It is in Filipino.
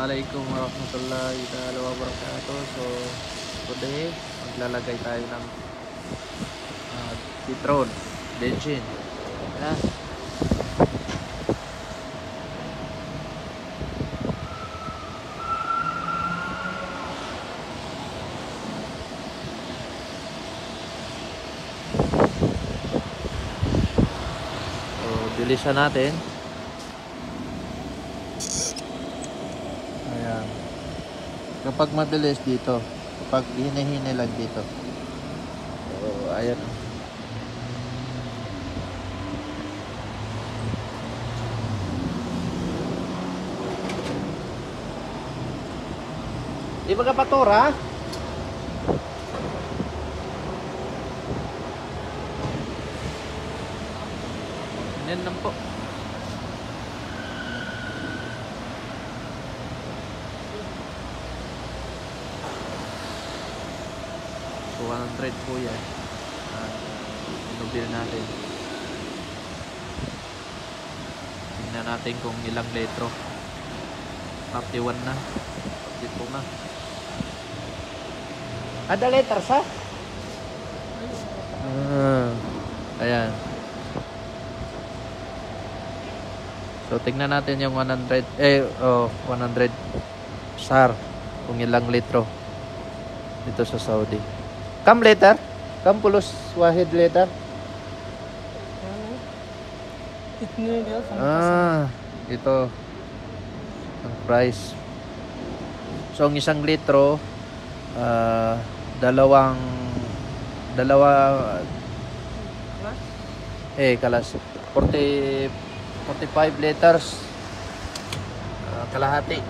Assalamualaikum warahmatullahi wabarakatuh. So today maglalagay tayo ng Citron benzene. Ayan. So bilisan natin. Kapag mabilis dito, kapag hinihinay lang dito. So, ayan. Di ba kapatora? Yan lang po. So 100 po yan. Inubil natin. Tingnan natin kung ilang litro. 41 na. 42 na. Ada liters ha? Ayan. So tingnan natin yung 100 100 SAR kung ilang litro dito sa Saudi. Kam liter? Kam pulos wahid liter? Ito ang price. So ang isang litro dalawa kalas 45 liters kalahati.